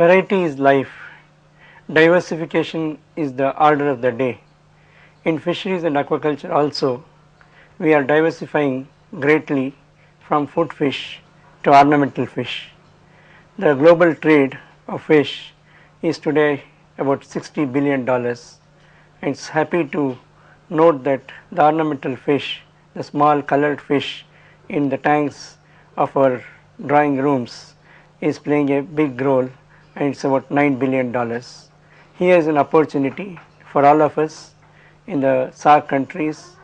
Variety is life. Diversification is the order of the day. In fisheries and aquaculture also, we are diversifying greatly from food fish to ornamental fish. The global trade of fish is today about $60 billion. It's happy to note that the ornamental fish, the small colored fish in the tanks of our drawing rooms, is playing a big role, and it's about $9 billion. Here is an opportunity for all of us in the SAARC countries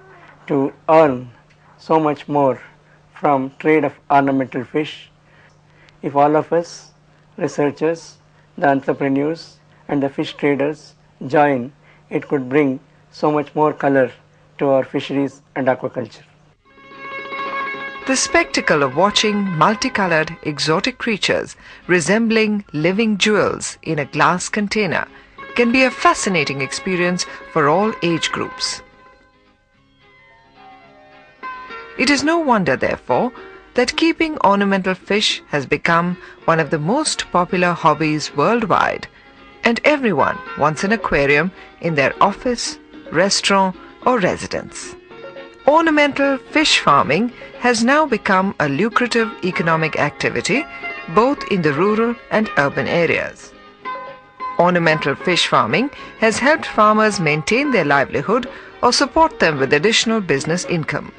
to earn so much more from trade of ornamental fish. If all of us, researchers, the entrepreneurs and the fish traders join, it could bring so much more color to our fisheries and aquaculture. The spectacle of watching multicolored exotic creatures resembling living jewels in a glass container can be a fascinating experience for all age groups. It is no wonder, therefore, that keeping ornamental fish has become one of the most popular hobbies worldwide, and everyone wants an aquarium in their office, restaurant or residence. Ornamental fish farming has now become a lucrative economic activity both in the rural and urban areas. Ornamental fish farming has helped farmers maintain their livelihood or support them with additional business income.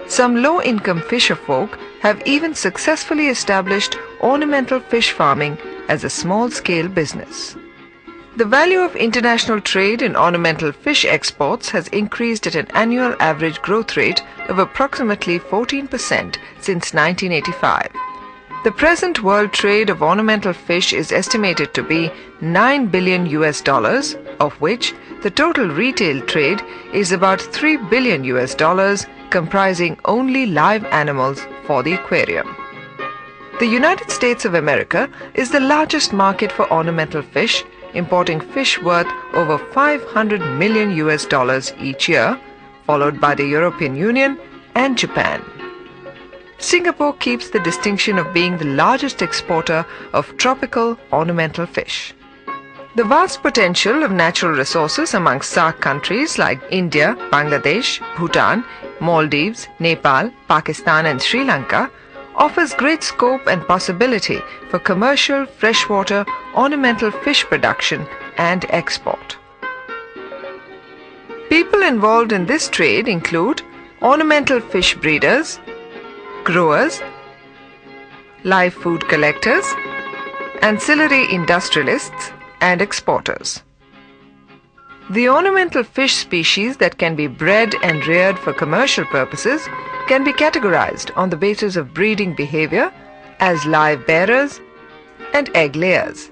Some low-income fisherfolk have even successfully established ornamental fish farming as a small-scale business. The value of international trade in ornamental fish exports has increased at an annual average growth rate of approximately 14% since 1985. The present world trade of ornamental fish is estimated to be $9 billion, of which the total retail trade is about $3 billion, comprising only live animals for the aquarium. The United States of America is the largest market for ornamental fish, importing fish worth over $500 million each year, followed by the European Union and Japan. Singapore keeps the distinction of being the largest exporter of tropical ornamental fish. The vast potential of natural resources amongst SAARC countries like India, Bangladesh, Bhutan, Maldives, Nepal, Pakistan and Sri Lanka offers great scope and possibility for commercial freshwater ornamental fish production and export. People involved in this trade include ornamental fish breeders, growers, live food collectors, ancillary industrialists and exporters. The ornamental fish species that can be bred and reared for commercial purposes can be categorized on the basis of breeding behavior as live bearers and egg layers.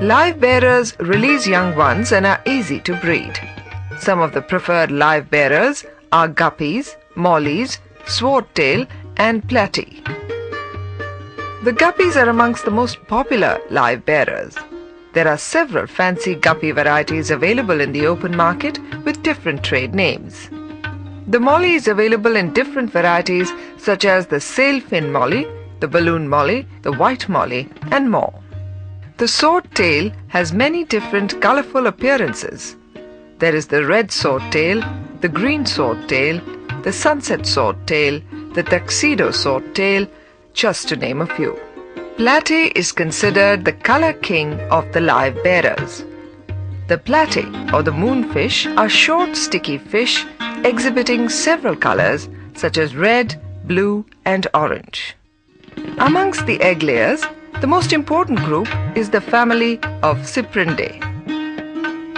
Live bearers release young ones and are easy to breed. Some of the preferred live bearers are guppies, mollies, swordtail and platy. The guppies are amongst the most popular live bearers. There are several fancy guppy varieties available in the open market with different trade names. The molly is available in different varieties such as the sailfin molly, the balloon molly, the white molly and more. The swordtail has many different colorful appearances. There is the red swordtail, the green swordtail, the sunset swordtail, the tuxedo swordtail, just to name a few. Platy is considered the color king of the live bearers. The platy or the moonfish are short sticky fish exhibiting several colors such as red, blue and orange. Amongst the egg layers, the most important group is the family of Cyprindae.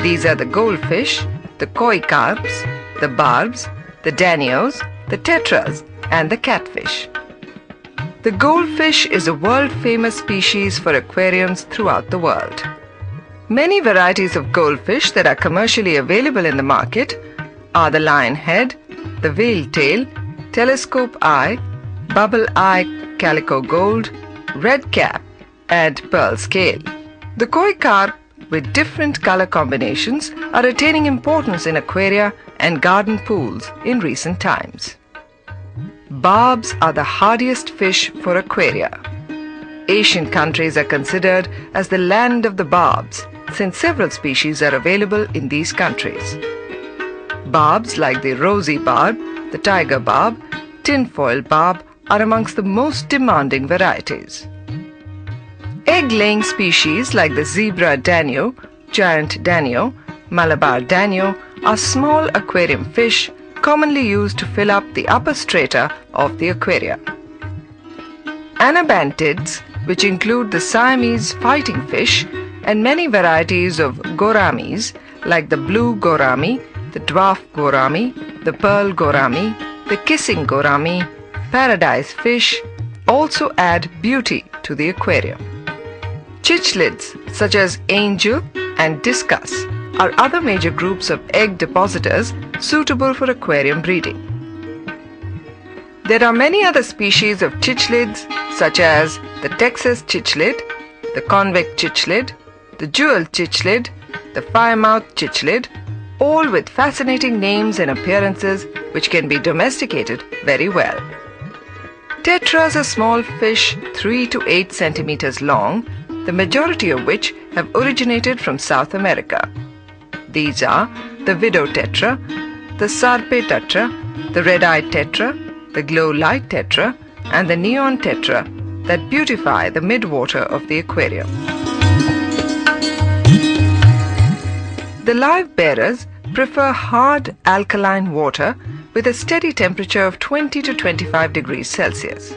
These are the goldfish, the koi carps, the barbs, the danios, the tetras and the catfish. The goldfish is a world-famous species for aquariums throughout the world. Many varieties of goldfish that are commercially available in the market are the lionhead, the veil tail, telescope eye, bubble eye calico gold, red cap and pearl scale. The koi carp with different color combinations are attaining importance in aquaria and garden pools in recent times. barbs are the hardiest fish for aquaria. Asian countries are considered as the land of the barbs, since several species are available in these countries. Barbs like the rosy barb, the tiger barb, tinfoil barb are amongst the most demanding varieties. Egg-laying species like the zebra danio, giant danio, Malabar danio are small aquarium fish commonly used to fill up the upper strata of the aquaria. Anabantids, which include the Siamese fighting fish and many varieties of gouramis like the blue gourami, the dwarf gourami, the pearl gourami, the kissing gourami, paradise fish, also add beauty to the aquarium. Cichlids such as angel and discus are other major groups of egg depositors suitable for aquarium breeding. There are many other species of cichlids such as the Texas cichlid, the convex cichlid, the jewel cichlid, the firemouth cichlid, all with fascinating names and appearances which can be domesticated very well. Tetras are small fish 3 to 8 centimeters long, the majority of which have originated from South America. These are the widow tetra, the sarpe tetra, the red-eyed tetra, the glow light tetra, and the neon tetra that beautify the midwater of the aquarium. The live bearers prefer hard alkaline water with a steady temperature of 20 to 25 degrees Celsius.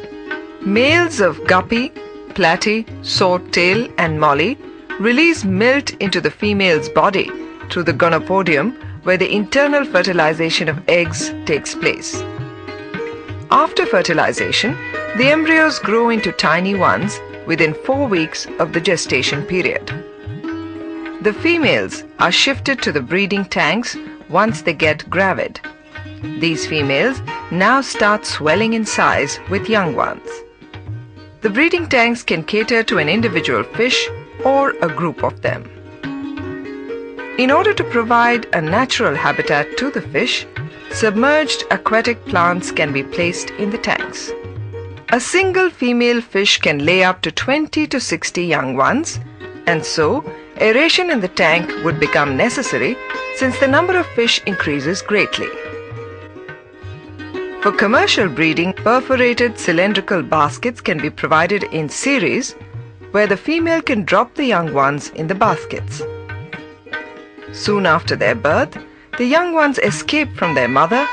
Males of guppy, platy, swordtail, and molly release milt into the female's body through the gonopodium, where the internal fertilization of eggs takes place. After fertilization, the embryos grow into tiny ones within 4 weeks of the gestation period. The females are shifted to the breeding tanks once they get gravid. These females now start swelling in size with young ones. The breeding tanks can cater to an individual fish or a group of them. In order to provide a natural habitat to the fish, submerged aquatic plants can be placed in the tanks. A single female fish can lay up to 20 to 60 young ones, and so aeration in the tank would become necessary since the number of fish increases greatly. For commercial breeding, perforated cylindrical baskets can be provided in series where the female can drop the young ones in the baskets. Soon after their birth, the young ones escape from their mother,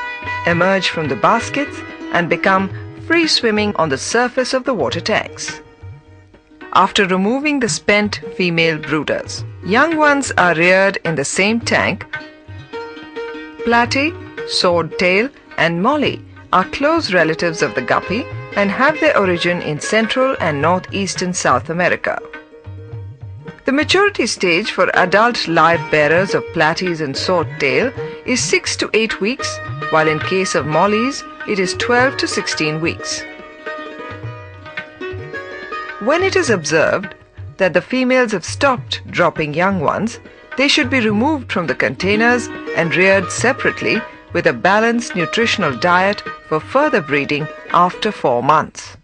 emerge from the baskets, and become free swimming on the surface of the water tanks. After removing the spent female brooders, young ones are reared in the same tank. Platy, swordtail, and molly are close relatives of the guppy and have their origin in Central and Northeastern South America. The maturity stage for adult live bearers of platies and swordtail is 6 to 8 weeks, while in case of mollies, it is 12 to 16 weeks. When it is observed that the females have stopped dropping young ones, they should be removed from the containers and reared separately with a balanced nutritional diet for further breeding after 4 months.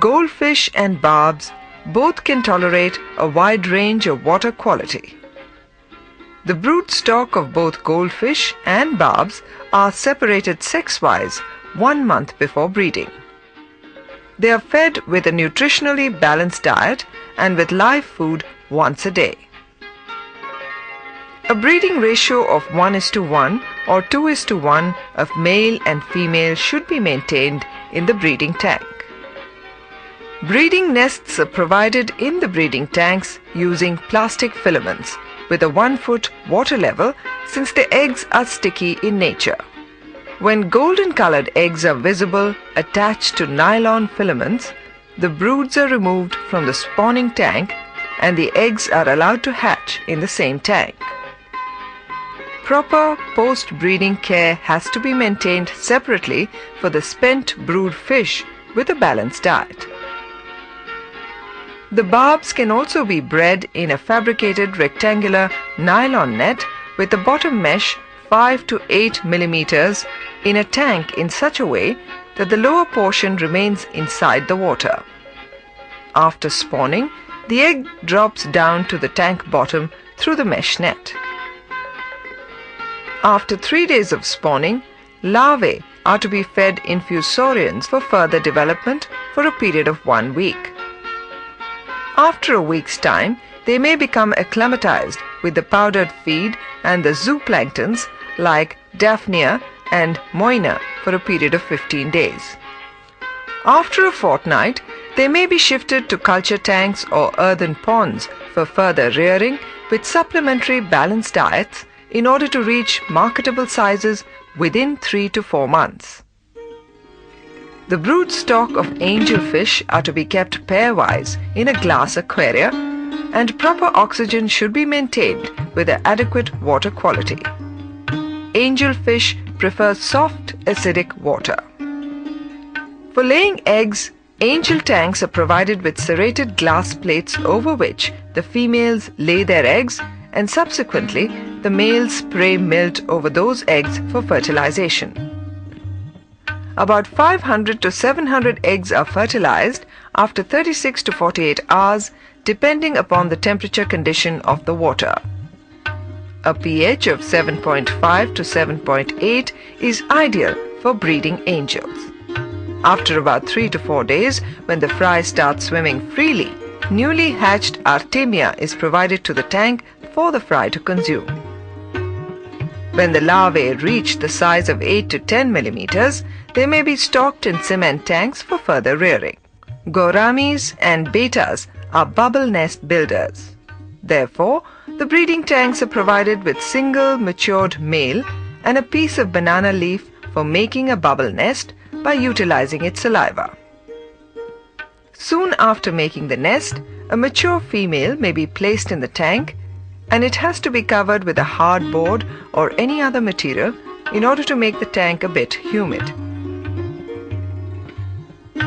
Goldfish and barbs both can tolerate a wide range of water quality. The brood stock of both goldfish and barbs are separated sex-wise 1 month before breeding. They are fed with a nutritionally balanced diet and with live food once a day. A breeding ratio of 1:1 or 2:1 of male and female should be maintained in the breeding tank. Breeding nests are provided in the breeding tanks using plastic filaments with a 1-foot water level since the eggs are sticky in nature. When golden-colored eggs are visible attached to nylon filaments, the broods are removed from the spawning tank and the eggs are allowed to hatch in the same tank. Proper post-breeding care has to be maintained separately for the spent brood fish with a balanced diet. The barbs can also be bred in a fabricated rectangular nylon net with the bottom mesh 5 to 8 millimeters in a tank in such a way that the lower portion remains inside the water. After spawning, the egg drops down to the tank bottom through the mesh net. After 3 days of spawning, larvae are to be fed infusorians for further development for a period of 1 week. After a week's time, they may become acclimatized with the powdered feed and the zooplanktons like Daphnia and Moina for a period of 15 days. After a fortnight, they may be shifted to culture tanks or earthen ponds for further rearing with supplementary balanced diets in order to reach marketable sizes within 3 to 4 months. The brood stock of angelfish are to be kept pairwise in a glass aquaria, and proper oxygen should be maintained with adequate water quality. Angelfish prefer soft acidic water. For laying eggs, angel tanks are provided with serrated glass plates over which the females lay their eggs, and subsequently the males spray milt over those eggs for fertilization. About 500 to 700 eggs are fertilized after 36 to 48 hours depending upon the temperature condition of the water. A pH of 7.5 to 7.8 is ideal for breeding angels. After about 3 to 4 days, when the fry starts swimming freely, newly hatched artemia is provided to the tank for the fry to consume. When the larvae reach the size of 8 to 10 millimeters, they may be stocked in cement tanks for further rearing. Gouramis and betas are bubble nest builders. Therefore, the breeding tanks are provided with single matured male and a piece of banana leaf for making a bubble nest by utilizing its saliva. Soon after making the nest, a mature female may be placed in the tank, and it has to be covered with a hard board or any other material in order to make the tank a bit humid.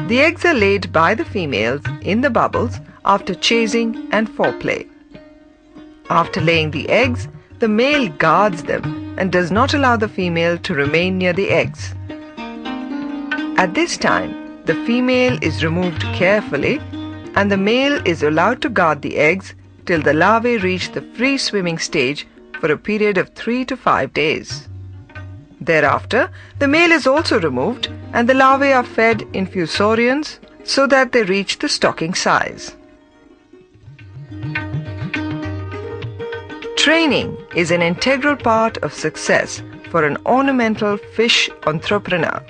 The eggs are laid by the females in the bubbles after chasing and foreplay. After laying the eggs, the male guards them and does not allow the female to remain near the eggs. At this time, the female is removed carefully and the male is allowed to guard the eggs till the larvae reach the free swimming stage for a period of 3 to 5 days. Thereafter, the male is also removed and the larvae are fed infusorians so that they reach the stocking size. Training is an integral part of success for an ornamental fish entrepreneur.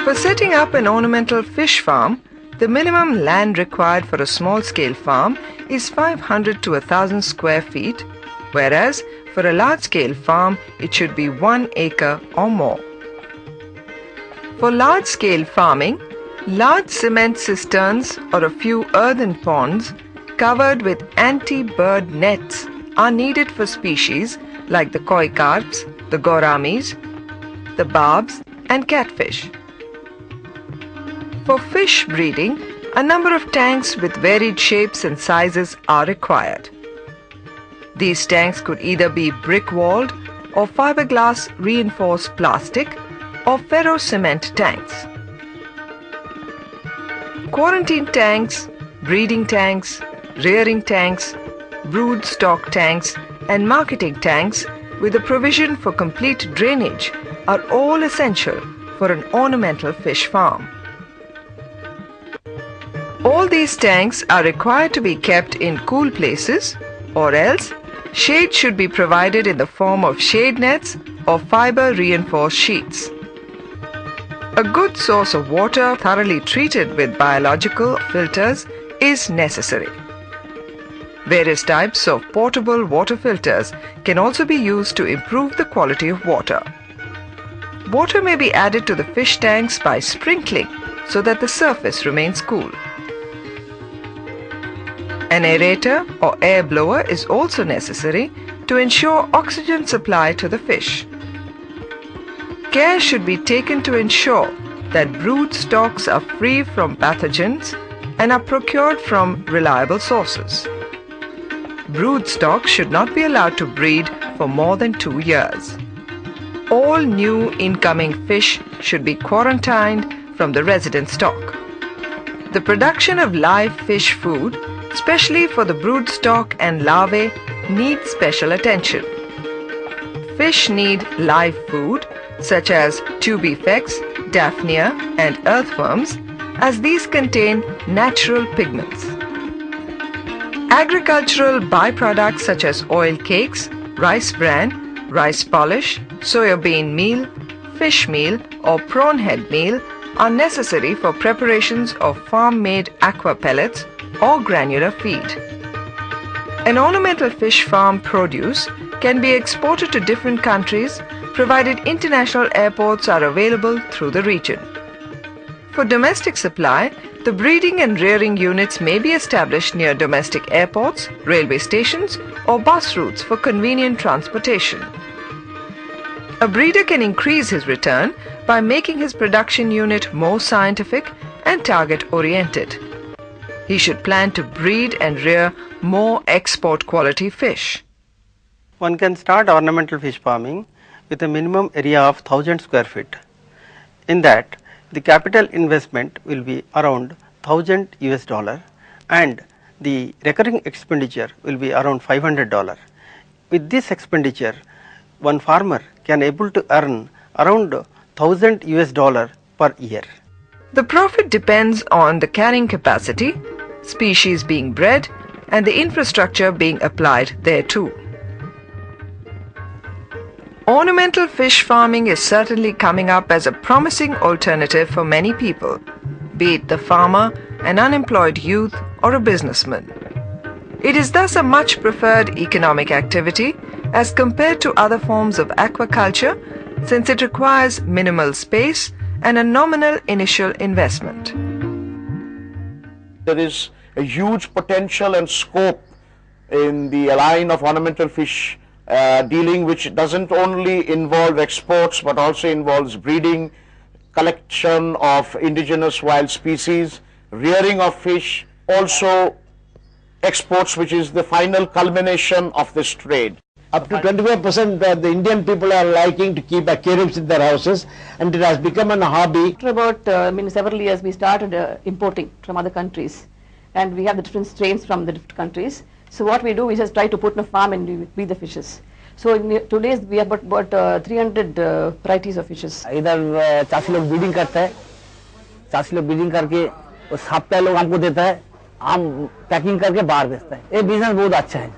For setting up an ornamental fish farm, the minimum land required for a small-scale farm is 500 to 1,000 square feet, whereas for a large-scale farm it should be 1 acre or more. For large-scale farming, large cement cisterns or a few earthen ponds covered with anti-bird nets are needed for species like the koi carps, the gouramis, the barbs and catfish. For fish breeding, a number of tanks with varied shapes and sizes are required. These tanks could either be brick-walled or fiberglass reinforced plastic or ferro-cement tanks. Quarantine tanks, breeding tanks, rearing tanks, brood stock tanks and marketing tanks with a provision for complete drainage are all essential for an ornamental fish farm. All these tanks are required to be kept in cool places, or else shade should be provided in the form of shade nets or fiber reinforced sheets. A good source of water thoroughly treated with biological filters is necessary. Various types of portable water filters can also be used to improve the quality of water. Water may be added to the fish tanks by sprinkling so that the surface remains cool. An aerator or air blower is also necessary to ensure oxygen supply to the fish. Care should be taken to ensure that brood stocks are free from pathogens and are procured from reliable sources. Brood stock should not be allowed to breed for more than 2 years. All new incoming fish should be quarantined from the resident stock. The production of live fish food, especially for the brood stock and larvae, needs special attention. Fish need live food such as tubifex, daphnia and earthworms, as these contain natural pigments. Agricultural byproducts such as oil cakes, rice bran, rice polish, soybean meal, fish meal or prawn head meal are necessary for preparations of farm-made aqua pellets or granular feed. An ornamental fish farm produce can be exported to different countries provided international airports are available through the region. For domestic supply, the breeding and rearing units may be established near domestic airports, railway stations or bus routes for convenient transportation. A breeder can increase his return by making his production unit more scientific and target-oriented. He should plan to breed and rear more export quality fish. One can start ornamental fish farming with a minimum area of 1000 square feet. In that, the capital investment will be around $1,000 and the recurring expenditure will be around $500. With this expenditure, one farmer can able to earn around $1,000 per year. The profit depends on the carrying capacity, species being bred, and the infrastructure being applied thereto. Ornamental fish farming is certainly coming up as a promising alternative for many people, be it the farmer, an unemployed youth, or a businessman. It is thus a much preferred economic activity as compared to other forms of aquaculture, since it requires minimal space and a nominal initial investment. There is a huge potential and scope in the line of ornamental fish dealing, which doesn't only involve exports but also involves breeding, collection of indigenous wild species, rearing of fish, also exports, which is the final culmination of this trade. Up to 25% the Indian people are liking to keep aquariums in their houses, and it has become a hobby. After about several years, we started importing from other countries, and we have the different strains from the different countries. So what we do, we just try to put in a farm and we breed the fishes. So in today's we have about 300 varieties of fishes. इधर चासी लोग breeding करते हैं, चासी लोग breeding करके वो सप्ताह लोग हमको देता है, हम पैकिंग करके बाहर बेचते हैं. ये बिजनेस बहुत अच्छा है.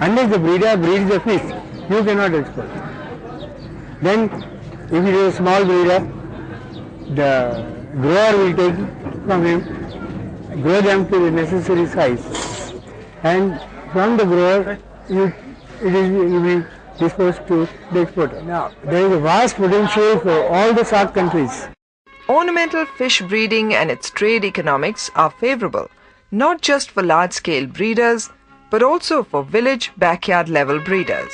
Unless the breeder breeds the fish, you cannot export. Then, if it is a small breeder, the grower will take from him, grow them to the necessary size, and from the grower, it will be disposed to the exporter. Now, there is a vast potential for all the SAARC countries. Ornamental fish breeding and its trade economics are favorable, not just for large-scale breeders, but also for village backyard level breeders.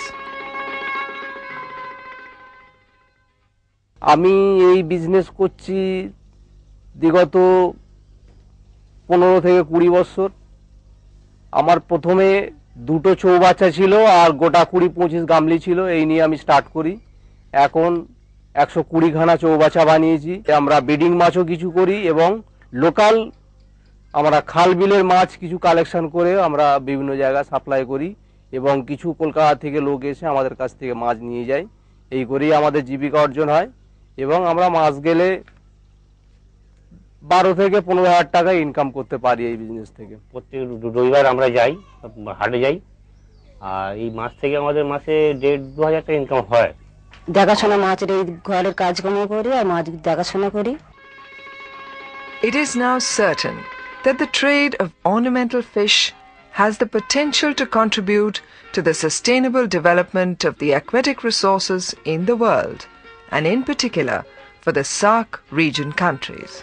আমি এই business করছি বিগত 15 থেকে 20 বছর। আমার প্রথমে দুটো চৌবাচ্চা ছিল আর গোটা 20-25 গামলি ছিল, এই নিয়ে আমি স্টার্ট করি। এখন 120 খানা চৌবাচ্চা বানিয়েছি। আমরা ব্রিডিং মাছও কিছু করি এবং লোকাল আমরা খাল বিলের মাছ কিছু কালেকশন করে আমরা বিভিন্ন জায়গায় সাপ্লাই করি এবং কিছু কলকাতা থেকে লোক এসে আমাদের কাছ থেকে মাছ নিয়ে যায়। এই করেই আমাদের জীবিকা অর্জন হয় এবং আমরা মাছ গেলে 12 থেকে 15 হাজার টাকা ইনকাম করতে পারি এই বিজনেস থেকে। প্রত্যেক রবিবার আমরা যাই, হাটে যাই, আর এই মাছ থেকে আমাদের মাসে 1.5-2 হাজার টাকা ইনকাম হয়। দেখাশোনা মাছের এই ঘরের কাজকর্ম করি আর মাছ দেখাশোনা করি। It is now certain that the trade of ornamental fish has the potential to contribute to the sustainable development of the aquatic resources in the world, and in particular for the SAARC region countries.